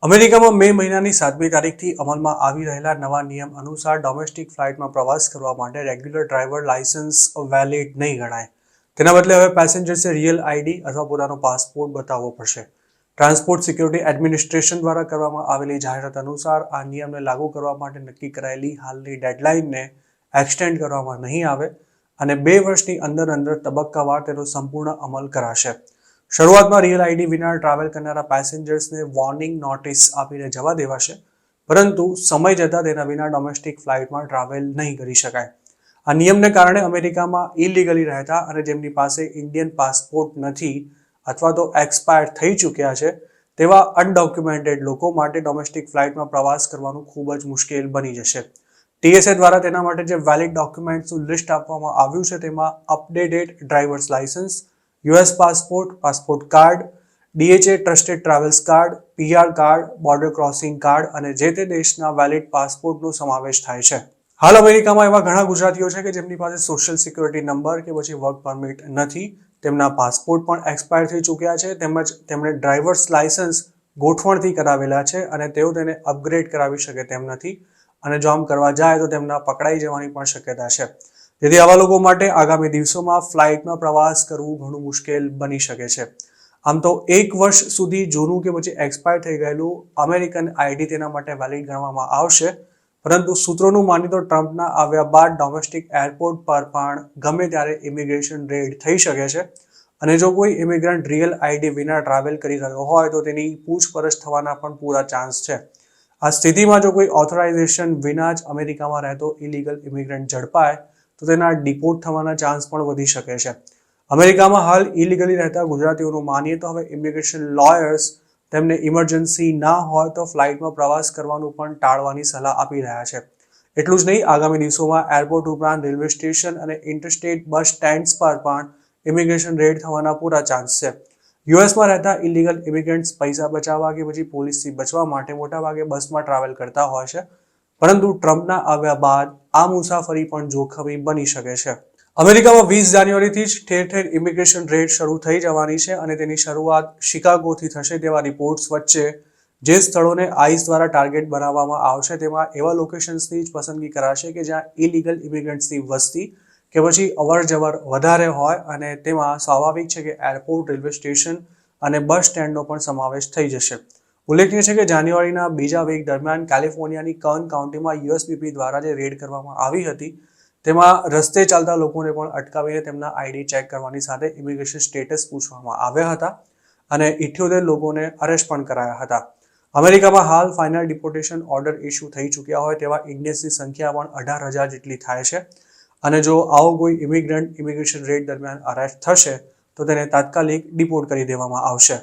અમેરિકામાં મે મહિનાની 7મી તારીખથી અમલમાં આવી રહેલા નવા નિયમ અનુસાર ડોમેસ્ટિક ફ્લાઇટમાં પ્રવાસ કરવા માટે રેગ્યુલર ડ્રાઈવર લાયસન્સ વેલિડ નહીં ગણાય. તેના બદલે હવે પેસેન્જર્સે રિયલ આઈડી અથવા પોતાનો પાસપોર્ટ બતાવવો પડશે. ટ્રાન્સપોર્ટ સિક્યુરિટી એડમિનિસ્ટ્રેશન દ્વારા કરવામાં આવેલી જાહેરાત અનુસાર આ નિયમને લાગુ કરવા માટે નક્કી કરાયેલી હાલની ડેડલાઇનને એક્સટેન્ડ કરવામાં નહીં આવે અને 2 વર્ષની અંદર તબક્કાવાર તેનો સંપૂર્ણ અમલ કરાશે. શરૂઆતમાં રિયલ આઈડી વિના ટ્રાવેલ કરનારા પેસેન્જર્સને વોર્નિંગ નોટિસ આપીને જવા દેવાશે, પરંતુ સમય જતાં તેના વિના ડોમેસ્ટિક ફ્લાઇટમાં ટ્રાવેલ નહીં કરી શકાય. આ નિયમને કારણે અમેરિકામાં ઇલીગલી રહેતા અને જેમની પાસે ઇન્ડિયન પાસપોર્ટ નથી અથવા તો એક્સપાયર થઈ ચૂક્યા છે તેવા અનડોક્યુમેન્ટેડ લોકો માટે ડોમેસ્ટિક ફ્લાઇટમાં પ્રવાસ કરવાનું ખૂબ જ મુશ્કેલ બની જશે. TSA દ્વારા તેના માટે જે વેલિડ ડોક્યુમેન્ટ્સનું લિસ્ટ આપવામાં આવ્યું છે તેમાં updated drivers licence, US passport, passport card, DHA trusted travels card, PR card, border crossing card અને જે તે દેશના વેલિડ પાસપોર્ટનો સમાવેશ થાય છે. હાલ અમેરિકામાં એવા ઘણા ગુજરાતીઓ છે કે જેમની પાસે સોશિયલ સિક્યુરિટી નંબર કે પછી વર્ક પરમિટ નથી, તેમના પાસપોર્ટ પણ એક્સપાયર થઈ ચૂક્યા છે, તેમજ તેમણે ડ્રાઈવર્સ લાયસન્સ ગોઠવણથી કરાવેલા છે અને તેઓ તેને અપગ્રેડ કરાવી શકે તેમ નથી અને જો આમ કરવા જાય તો તેમના પકડાઈ જવાની પણ શક્યતા છે. જેથી આવા લોકો માટે આગામી દિવસોમાં ફ્લાઇટમાં પ્રવાસ કરવું ઘણું મુશ્કેલ બની શકે છે. આમ તો 1 વર્ષ સુધી જૂનું કે પછી એક્સપાયર થઈ ગયેલું અમેરિકન આઈડી તેના માટે વેલિડ ગણવામાં આવશે, પરંતુ સૂત્રોનું માનીએ તો ટ્રમ્પના આવ્યા બાદ ડોમેસ્ટિક એરપોર્ટ પર પણ ગમે ત્યારે ઇમિગ્રેશન રેડ થઈ શકે છે અને જો કોઈ ઇમિગ્રન્ટ રિયલ આઈડી વિના ટ્રાવેલ કરી રહ્યો હોય તો તેની પૂછપરછ થવાના પણ પૂરા ચાન્સ છે. આ સ્થિતિમાં જો કોઈ ઓથોરાઇઝેશન વિના જ અમેરિકામાં રહેતો ઇલીગલ ઇમિગ્રન્ટ ઝડપાય તો તેના ડિપોર્ટ થવાના ચાન્સ પણ વધી શકે છે. અમેરિકામાં હાલ ઇલીગલી રહેતા ગુજરાતીઓનું માનીએ તો હવે ઇમિગ્રેશન લોયર્સ તેમને ઇમરજન્સી ના હોય તો ફ્લાઇટમાં પ્રવાસ કરવાનું પણ ટાળવાની સલાહ આપી રહ્યા છે. એટલું જ નહીં, આગામી દિવસોમાં એરપોર્ટ ઉપરાંત રેલવે સ્ટેશન અને ઇન્ટરસ્ટેટ બસ સ્ટેન્ડ્સ પર પણ ઇમિગ્રેશન રેડ થવાના પૂરા ચાન્સ છે. યુએસમાં રહેતા ઇલીગલ ઇમિગ્રન્ટ્સ પૈસા બચાવવા કે પછી પોલીસથી બચવા માટે મોટાભાગે બસમાં ટ્રાવેલ કરતા હોય છે, પરંતુ ટ્રમ્પના આવ્યા બાદ આ મુસાફરી પણ જોખમી બની શકે છે. અમેરિકામાં 20 જાન્યુઆરીથી જ ઠેર ઠેર ઇમિગ્રેશન રેડ શરૂ થઈ જવાની છે અને તેની શરૂઆત શિકાગોથી થશે તેવા રિપોર્ટ્સ વચ્ચે જે સ્થળોને આઈસ દ્વારા ટાર્ગેટ બનાવવામાં આવશે તેમાં એવા લોકેશન્સની જ પસંદગી કરાશે કે જ્યાં ઇલીગલ ઇમિગ્રન્ટ્સની વસ્તી કે પછી અવરજવર વધારે હોય અને તેમાં સ્વાભાવિક છે કે એરપોર્ટ, રેલવે સ્ટેશન અને બસ સ્ટેન્ડનો પણ સમાવેશ થઈ જશે. ઉલ્લેખનીય છે કે જાન્યુઆરીના બીજા વીક દરમિયાન કેલિફોર્નિયાની કર્ન કાઉન્ટીમાં USPP દ્વારા જે રેડ કરવામાં આવી હતી તેમાં રસ્તે ચાલતા લોકોને પણ અટકાવીને તેમના આઈડી ચેક કરવાની સાથે ઇમિગ્રેશન સ્ટેટસ પૂછવામાં આવ્યા હતા અને 78 લોકોને અરેસ્ટ પણ કરાયા હતા. અમેરિકામાં હાલ ફાઇનલ ડિપોર્ટેશન ઓર્ડર ઇસ્યુ થઈ ચૂક્યા હોય તેવા ઇન્ડિયન્સની સંખ્યા પણ 18,000 જેટલી થાય છે અને જો આવો કોઈ ઇમિગ્રન્ટ ઇમિગ્રેશન રેડ દરમિયાન અરેસ્ટ થશે તો તેને તાત્કાલિક ડિપોર્ટ કરી દેવામાં આવશે.